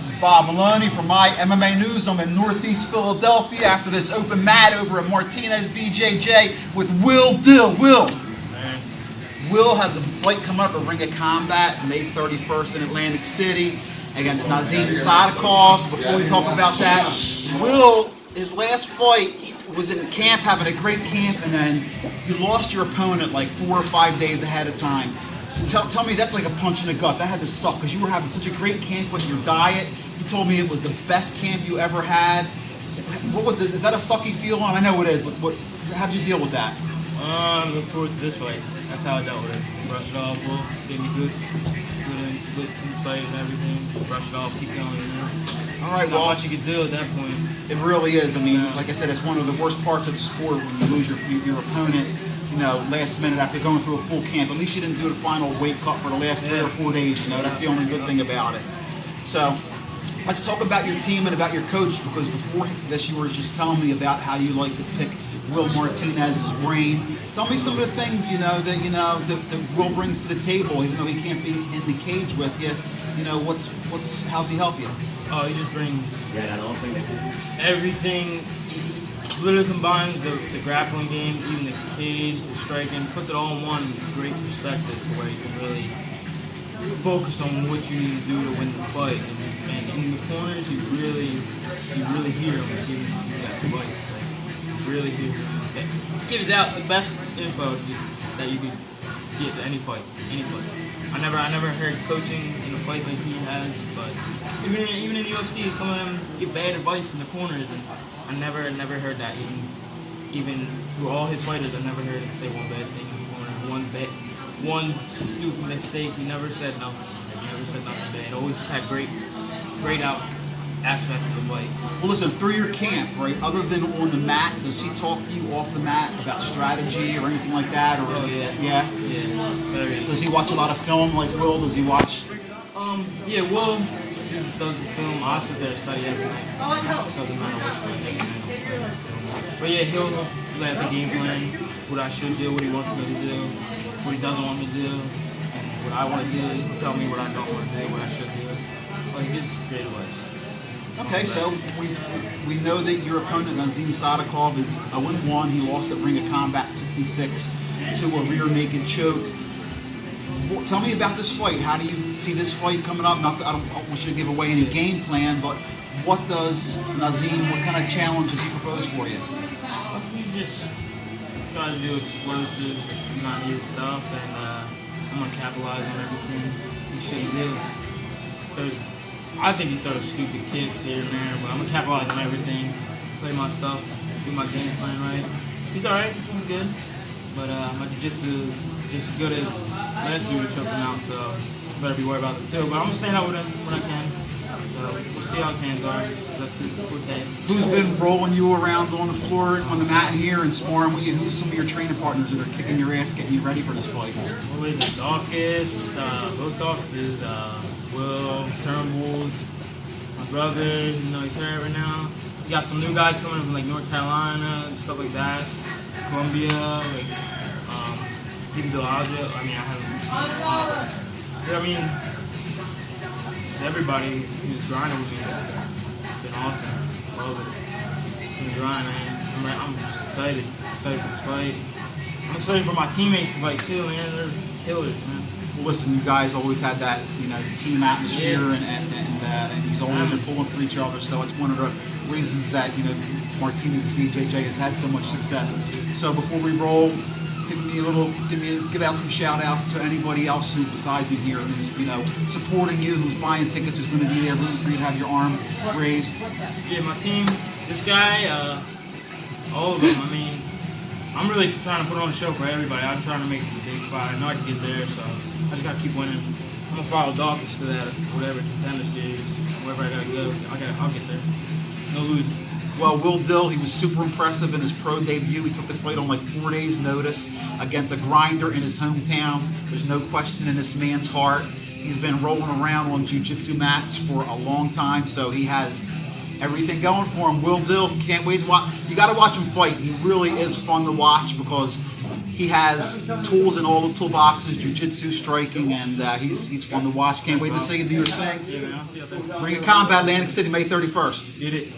This is Bob Maloney from my MMA News. I'm in Northeast Philadelphia after this open mat over at Martinez BJJ with Dill. Will has a fight coming up at Ring of Combat May 31st in Atlantic City against Nazim Sadikov. Before we talk about that, Will, his last fight was in camp, having a great camp, and then you lost your opponent like 4 or 5 days ahead of time. Tell me, that's like a punch in the gut. That had to suck because you were having such a great camp with your diet. You told me it was the best camp you ever had. What was is that a sucky feeling? I know it is, but how'd you deal with that? Look forward to this fight. That's how I dealt with it. Brush it off, Will. Gave me good insight and everything. Just brush it off, keep going. All right, not much you can do at that point. It really is. I mean, like I said, it's one of the worst parts of the sport when you lose your opponent. You know, last minute after going through a full camp. At least you didn't do the final weight cut for the last 3 or 4 days. You know, that's the only good thing about it. So, let's talk about your team and about your coach, because before this, you were just telling me about how you like to pick Will Martinez's brain. Tell me some of the things that Will brings to the table, even though he can't be in the cage with you. You know, how's he help you? Oh, he just brings everything. Literally combines the grappling game, even the cage, the striking, puts it all in one great perspective where you can really focus on what you need to do to win the fight. And in the corners, you really hear him giving you that advice. You really hear him. It gives out the best info that you could get to any fight. I never heard coaching in a fight like he has, but even in the UFC, some of them give bad advice in the corners, and I never heard that. Even through all his fighters, I never heard him say one bad thing in the corners, one stupid mistake. He never said nothing. He never said nothing bad. Always had great out aspect of the fight. Well, listen, through your camp, right, other than on the mat, does he talk to you off the mat about strategy or anything like that? Or Yeah. Does he watch a lot of film like Will? Does he watch? Yeah, Will does the film. I sit there and study everything. Doesn't matter which one. But yeah, he'll lay out the game plan, what I should do, what he wants me to do, what he doesn't want me to do, and what I want to do. He'll tell me what I don't want to do, what I should do. Like, he gives great advice. Okay, so we know that your opponent, Nazim Sadikov, is 0-1. He lost at Ring of Combat 66 to a rear naked choke. Well, tell me about this fight. How do you see this fight coming up? Not that I don't want you to give away any game plan, but what does Nazim, what kind of challenge does he propose for you? He just tries to do explosive, not his stuff, and I'm going to capitalize on everything he should do. I think he throws stupid kicks here and there, but I'm going to capitalize on everything, play my stuff, do my game plan right. He's alright, he's good, but my jiu-jitsu is just as good as last dude to choke him out, so better be worried about it too. But I'm going to stand out with him when I can. So we'll see how his hands are. That's his forte. Who's been rolling you around on the floor, on the mat in here and sparring with you? Who's some of your training partners that are kicking your ass, getting you ready for this fight? What is it? Dawkins, both Dawkins, Will, Turnbull's, my brother, he's hurt right now. You got some new guys coming from like North Carolina and stuff like that. Columbia, like even Delaware. I mean, just everybody who's grinding with me. It's been awesome. Love it. It's been grinding, man. I'm just excited for this fight. I'm excited for my teammates to fight too, man. They're killers, man. Well, listen, you guys always had that, team atmosphere, and you always are pulling for each other. So it's one of the reasons that Martinez BJJ has had so much success. So before we roll, give out some shout outs to anybody else who besides you here who's supporting you, who's buying tickets, who's going to be there rooting for you to have your arm raised. Yeah, my team, this guy, all of them. I mean, I'm really trying to put on a show for everybody. I'm trying to make it a big spot. I know I can get there, so I just got to keep winning. I'm going to follow Dawkins to that, whatever contender series, wherever I got to go. I'll get there. No losing. Well, Dill, he was super impressive in his pro debut. He took the fight on like 4 days' notice against a grinder in his hometown. There's no question in this man's heart. He's been rolling around on jiu-jitsu mats for a long time, so he has everything going for him. Dill, can't wait to watch. You got to watch him fight. He really is fun to watch because he has tools in all the toolboxes, jiu-jitsu, striking, and he's fun to watch. Can't wait to see him do your thing. Yeah, man, I'll see you out there. Ring of Combat, Atlantic City, May 31st. Get it.